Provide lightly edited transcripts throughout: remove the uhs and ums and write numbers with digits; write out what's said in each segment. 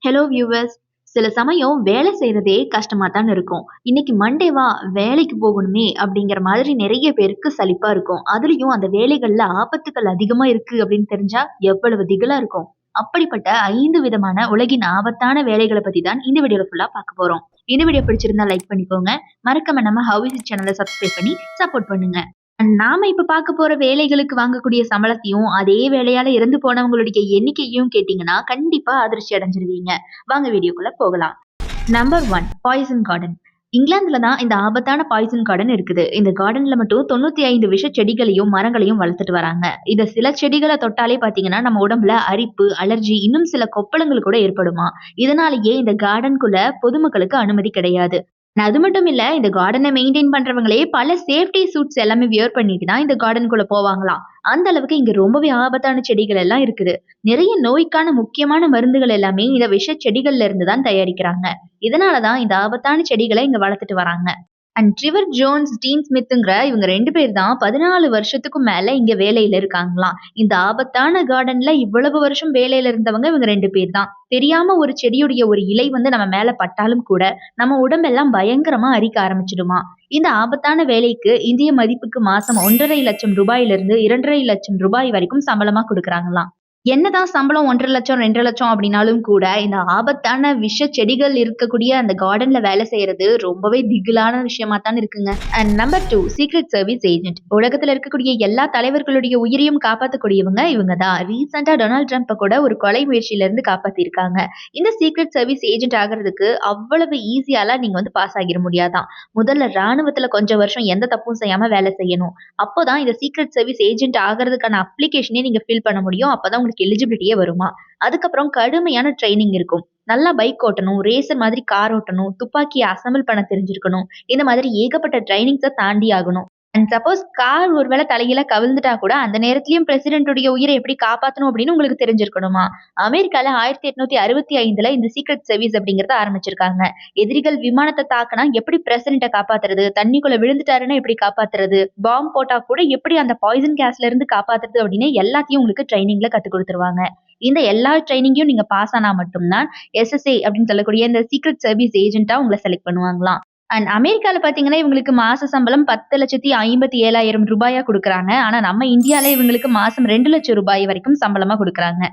Hello viewers. சில சமயம் வேலை செய்றதே கஷ்டமா தான் இருக்கும். இன்னைக்கு மண்டேவா வேலைக்கு போகணுமே அப்படிங்கிற மாதிரி நிறைய பேருக்கு சலிப்பா இருக்கும். அதுலயும் அந்த வேலைகள்ல ஆபத்துக்கள் அதிகமா இருக்கு அப்படின்னு தெரிஞ்சா எவ்வளவு திகிலா இருக்கும். அப்படிப்பட்ட 5 விதமான உலகின் ஆபத்தான வேலைகள பத்தி தான் இந்த வீடியோல ஃபுல்லா பார்க்க போறோம். இந்த வீடியோ பிடிச்சிருந்தா லைக் பண்ணிக்கோங்க. மறக்காம நம்ம ஹவ் இஸ் இட் சேனலை சப்ஸ்கிரைப் பண்ணி சப்போர்ட் பண்ணுங்க. நாம இப்ப பார்க்க போற வேலைகளுக்கு வாங்கக்கூடிய சம்பளத்தையும், அதே வேலையால இறந்து போனவங்களுடைய எண்ணிக்கையும் கேட்டீங்கன்னா, கண்டிப்பா அதிர்ச்சி அடைஞ்சிருவீங்க. வாங்க வீடியோக்குள்ள போகலாம். Number 1 poison garden. இங்கிலாந்துல தான் இந்த ஆபத்தான பாய்சன் கார்டன் இருக்குது. இந்த கார்டன்ல மட்டும் 95 விஷ செடிகளையும், மரங்களையும் வளர்த்துட்டு வராங்க. இத சில செடிகள தொட்டாலே பார்த்தீங்கன்னா, நம்ம உடம்புல அரிப்பு, அலர்ஜி இன்னும் சில கொப்பளங்கள் கூட ஏற்படுமாம். இதனாலேயே இந்த கார்டனுக்குள்ள பொதுமக்களுக்கு அனுமதி கிடையாது. அது மட்டும் இல்ல, இந்த கார்டன மெயின்டெயின் பண்றவங்களே பல சேஃப்டி சூட்ஸ் எல்லாமே வியர் பண்ணிட்டு தான் இந்த கார்டனுக்குள்ள போவாங்களாம். அந்த அளவுக்கு இங்க ரொம்பவே ஆபத்தான செடிகள் எல்லாம் இருக்குது. நிறைய நோய்க்கான முக்கியமான மருந்துகள் எல்லாமே இந்த விஷ செடிகள்ல இருந்து தான் தயாரிக்கிறாங்க. இதனால தான் இந்த ஆபத்தான செடிகள இங்க வளர்த்துட்டு வராங்க. ட்ரிவர் ஜோன்ஸ், டீன் ஸ்மித்ங்கிற இவங்க 2 பேர் தான் 14 வருஷத்துக்கும் மேல இங்க வேலையில இருக்காங்களாம். இந்த ஆபத்தான கார்டன்ல இவ்வளவு வருஷம் வேலையில இருந்தவங்க இவங்க 2 பேர் தான். தெரியாம ஒரு செடியுடைய ஒரு இலை வந்து நம்ம மேல பட்டாலும் கூட, நம்ம உடம்பெல்லாம் பயங்கரமா அரிக்க ஆரம்பிச்சிடுமாம். இந்த ஆபத்தான வேலைக்கு இந்திய மதிப்புக்கு மாசம் 1,50,000 லட்சம் ரூபாயிலிருந்து 2,50,000 லட்சம் ரூபாய் வரைக்கும் சம்பளமா குடுக்குறாங்களாம். என்னதான் சம்பளம் 1,50,000 2,50,000 அப்படின்னாலும் கூட, இந்த ஆபத்தான விஷ செடிகள் இருக்கக்கூடிய அந்த கார்டன்ல வேலை செய்யறது ரொம்பவே திகிலான விஷயமா தான் இருக்குங்க. Number 2 secret service agent. உலகத்துல இருக்கக்கூடிய எல்லா தலைவர்களுடைய உயிரையும் காப்பாத்தக்கூடியவங்க இவங்க தான். ரீசெண்டா டொனால்ட் ட்ரம்ப்ப கூட ஒரு கொலை முயற்சியில இருந்து காப்பாத்திருக்காங்க. இந்த சீக்ரெட் சர்வீஸ் ஏஜென்ட் ஆகுறதுக்கு அவ்வளவு ஈஸியாலாம் நீங்க வந்து பாஸ் ஆகிட முடியாதாம். முதல்ல ராணுவத்துல கொஞ்சம் வருஷம் எந்த தப்பும் செய்யாம வேலை செய்யணும். அப்போதான் இந்த சீக்ரெட் சர்வீஸ் ஏஜென்ட் ஆகுறதுக்கான அப்ளிகேஷனே நீங்க ஃபில் பண்ண முடியும். அப்பதான் உங்களுக்கு எலிஜிபிலிட்டியே வருமா. அதுக்கப்புறம் கடுமையான ட்ரைனிங் இருக்கும். நல்லா பைக் ஓட்டணும், ரேசர் மாதிரி கார் ஓட்டணும், துப்பாக்கியை அசெம்பிள் பண்ண தெரிஞ்சிருக்கணும். இந்த மாதிரி ஏகப்பட்ட ட்ரைனிங்ஸை தாண்டி ஆகணும். அண்ட் சப்போஸ் கார் ஒருவேளை தலைகீழ கவிழ்ந்துட்டா கூட அந்த நேரத்திலயும் பிரசிடென்ட்டுடைய உயிரை எப்படி காப்பாத்தணும் அப்படின்னு உங்களுக்கு தெரிஞ்சிருக்கணுமா. அமெரிக்கால 1865ல இந்த சீக்ரெட் சர்வீஸ் அப்படிங்கறத ஆரம்பிச்சிருக்காங்க. எதிரிகள் விமானத்தை தாக்குனா எப்படி பிரசிடென்ட்டை காப்பாத்துறது, தண்ணிக்குள்ள விழுந்துட்டாருன்னா எப்படி காப்பாத்துறது, பாம்பு போட்டா கூட எப்படி அந்த பாய்சன் கேஸ்ல இருந்து காப்பாத்துறது அப்படின்னு எல்லாத்தையும் உங்களுக்கு ட்ரைனிங்ல கத்து கொடுத்துருவாங்க. இந்த எல்லா ட்ரைனிங்கையும் நீங்க பாஸ் ஆனா மட்டும்தான் எஸ்எஸ்ஏ அப்படின்னு சொல்லக்கூடிய இந்த சீக்ரெட் சர்வீஸ் ஏஜென்ட்டா உங்களை செலக்ட் பண்ணுவாங்களாம். அமெரிக்கால பாத்தீங்கன்னா இவங்களுக்கு மாச சம்பளம் 10,57,000 ரூபாயா குடுக்குறாங்க. ஆனா நம்ம இந்தியால இவங்களுக்கு மாசம் 2 லட்சம் ரூபாய் வரைக்கும் சம்பளமா குடுக்குறாங்க.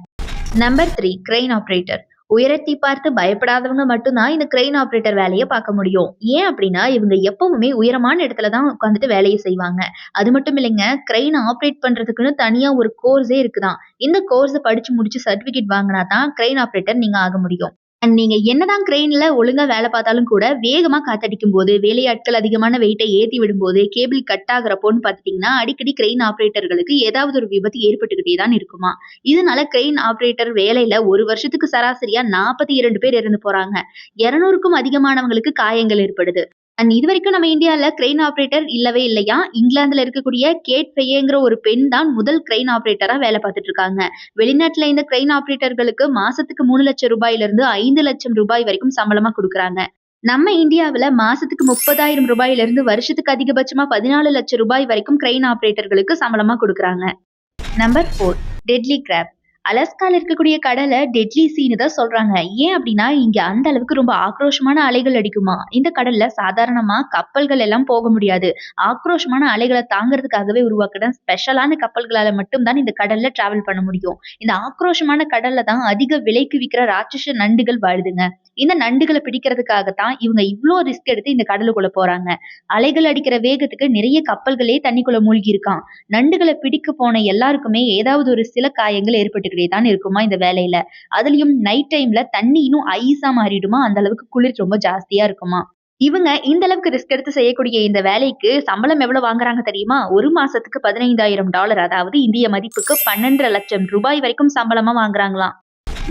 Number 3 grain operator. உயரத்தை பார்த்து பயப்படாதவங்க மட்டும்தான் இந்த கிரெயின் ஆபரேட்டர் வேலையை பார்க்க முடியும். ஏன் அப்படின்னா இவங்க எப்பவுமே உயரமான இடத்துல தான் உட்காந்துட்டு வேலையை செய்வாங்க. அது மட்டும் இல்லைங்க, கிரெயின் ஆபரேட் பண்றதுக்குன்னு தனியா ஒரு கோர்ஸே இருக்குதான். இந்த கோர்ஸை படிச்சு முடிச்சு சர்டிபிகேட் வாங்கினா தான் கிரெயின் ஆபரேட்டர் நீங்க ஆக முடியும். நீங்க என்னதான் கிரெயின்ல ஒழுங்கா வேலை பார்த்தாலும் கூட வேகமா காத்தடிக்கும் போது, வேலையாட்கள் அதிகமான வெயிட்டை ஏத்தி விடும்போது, கேபிள் கட் ஆகுறப்போன்னு பார்த்துட்டீங்கன்னா அடிக்கடி கிரெயின் ஆபரேட்டர்களுக்கு ஏதாவது ஒரு விபத்து ஏற்பட்டுக்கிட்டே தான் இருக்குமா. இதனால கிரெயின் ஆபரேட்டர் வேலையில ஒரு வருஷத்துக்கு சராசரியா 42 பேர் இறந்து போறாங்க. 200க்கும் அதிகமானவங்களுக்கு காயங்கள் ஏற்படுது. இதுவரைக்கும் நம்ம இந்தியால கிரெயின் ஆபரேட்டர் இல்லவே இல்லையா. இங்கிலாந்துல இருக்கக்கூடிய கேட் ஃபெயேங்கிற ஒரு பெண் தான் முதல் கிரெயின் ஆபரேட்டரா வேலை பார்த்துட்டு இருக்காங்க. வெளிநாட்டுல இந்த கிரெயின் ஆபரேட்டர்களுக்கு மாசத்துக்கு 3 லட்சம் ரூபாயிலிருந்து 5 லட்சம் ரூபாய் வரைக்கும் சம்பளமா கொடுக்குறாங்க. நம்ம இந்தியாவுல மாசத்துக்கு 30,000 ரூபாயிலிருந்து வருஷத்துக்கு அதிகபட்சமா 14 லட்சம் ரூபாய் வரைக்கும் கிரெயின் ஆபரேட்டர்களுக்கு சம்பளமா கொடுக்குறாங்க. Number 4 deadly graph. அலாஸ்கால இருக்கக்கூடிய கடலை டெட்லி சீன்னு தான் சொல்றாங்க. ஏன் அப்படின்னா இங்க அந்த அளவுக்கு ரொம்ப ஆக்ரோஷமான அலைகள் அடிக்குமா. இந்த கடல்ல சாதாரணமா கப்பல்கள் எல்லாம் போக முடியாது. ஆக்ரோஷமான அலைகளை தாங்கிறதுக்காகவே உருவாக்கின ஸ்பெஷலான கப்பல்களால மட்டும்தான் இந்த கடல்ல டிராவல் பண்ண முடியும். இந்த ஆக்ரோஷமான கடல்ல தான் அதிக விலைக்கு விற்கிற ராட்சச நண்டுகள் வாழுதுங்க. இந்த நண்டுகளை பிடிக்கிறதுக்காகத்தான் இவங்க இவ்ளோ ரிஸ்க் எடுத்து இந்த கடலுக்குள்ள போறாங்க. அலைகள் அடிக்கிற வேகத்துக்கு நிறைய கப்பல்களே தண்ணிக்குள்ள மூழ்கி இருக்கான். நண்டுகளை பிடிக்க போன எல்லாருக்குமே ஏதாவது ஒரு சில காயங்கள் ஏற்பட்டுக்கிட்டே தான் இருக்குமா இந்த வேலையில. அதுலயும் நைட் டைம்ல தண்ணி இன்னும் ஐஸா மாறிடுமா. அந்த அளவுக்கு குளிர் ரொம்ப ஜாஸ்தியா இருக்குமா. இவங்க இந்த அளவுக்கு ரிஸ்க் எடுத்து செய்யக்கூடிய இந்த வேலைக்கு சம்பளம் எவ்வளவு வாங்குறாங்க தெரியுமா. ஒரு மாசத்துக்கு $15,000, அதாவது இந்திய மதிப்புக்கு 12 லட்சம் ரூபாய் வரைக்கும் சம்பளமா வாங்குறாங்களாம்.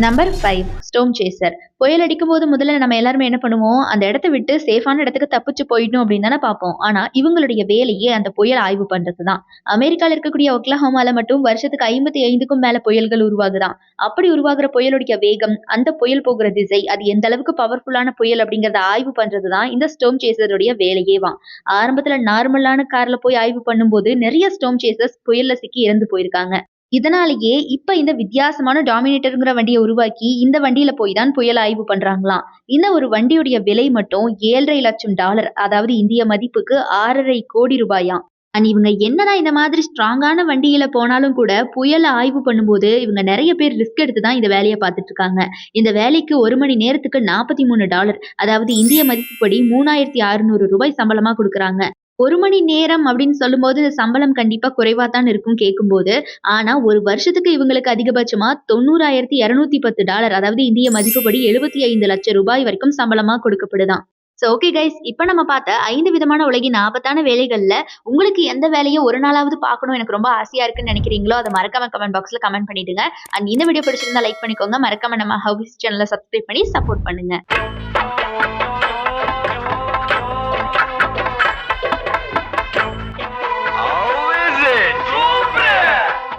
Number 5 storm chaser. புயல் அடிக்கும் போது முதல்ல நம்ம எல்லாருமே என்ன பண்ணுவோம், அந்த இடத்த விட்டு சேஃபான இடத்துக்கு தப்பிச்சு போயிடணும் அப்படின்னு தானே பார்ப்போம். ஆனா இவங்களுடைய வேலையே அந்த புயல் ஆய்வு பண்றது தான். அமெரிக்கால இருக்கக்கூடிய ஒக்லஹோமால மட்டும் வருஷத்துக்கு 55க்கும் மேல புயல்கள் உருவாகுதாம். அப்படி உருவாகுற புயலுடைய வேகம், அந்த புயல் போகிற திசை, அது எந்த அளவுக்கு பவர்ஃபுல்லான புயல் அப்படிங்கறத ஆய்வு பண்றது தான் இந்த ஸ்டோம் சேசருடைய வேலையேவா. ஆரம்பத்துல நார்மலான கார்ல போய் ஆய்வு பண்ணும்போது நிறைய ஸ்டோம் சேசர்ஸ் புயல்ல சிக்கி இறந்து போயிருக்காங்க. இதனாலேயே இப்ப இந்த வித்தியாசமான டாமினேட்டர்ங்கிற வண்டிய உருவாக்கி, இந்த வண்டியில போய் தான் புயல் ஆய்வு பண்றாங்களாம். இந்த ஒரு வண்டியுடைய விலை மட்டும் $7,50,000 அதாவது இந்திய மதிப்புக்கு ₹6,50,00,000 அண்ட் இவங்க என்னதான் இந்த மாதிரி ஸ்ட்ராங்கான வண்டியில போனாலும் கூட, புயல ஆய்வு பண்ணும்போது இவங்க நெறைய பேர் ரிஸ்க் எடுத்து தான் இந்த வேலைய பார்த்துட்டு இருக்காங்க. இந்த வேலைக்கு 1 மணி நேரத்துக்கு $43 அதாவது இந்திய மதிப்புப்படி ₹3,600 சம்பளமா குடுக்குறாங்க. 1 மணி நேரம் அப்படின்னு சொல்லும்போது சம்பளம் கண்டிப்பா குறைவா தான் இருக்கும் கேட்கும்போது. ஆனா, ஒரு வருஷத்துக்கு இவங்களுக்கு அதிகபட்சமா $90,210 அதாவது இந்திய மதிப்புப்படி ₹75,00,000 வரைக்கும் சம்பளமா கொடுக்கப்படுதாம். ஓகே கைஸ், இப்ப நம்ம பார்த்த 5 விதமான உலகின் ஆபத்தான வேலைகள்ல உங்களுக்கு எந்த வேலைய ஒரு நாளாவது பார்க்கணும் எனக்கு ரொம்ப ஆசையா இருக்குன்னு நினைக்கிறீங்களோ, அத மறக்காம கமெண்ட் பாக்ஸ்ல கமெண்ட் பண்ணிடுங்க. அண்ட் இந்த வீடியோ பிடிச்சிருந்தா லைக் பண்ணிக்கோங்க. மறக்காம நம்ம ஹவுஸ் சேனல சப்ஸ்கிரைப் பண்ணி சப்போர்ட் பண்ணுங்க.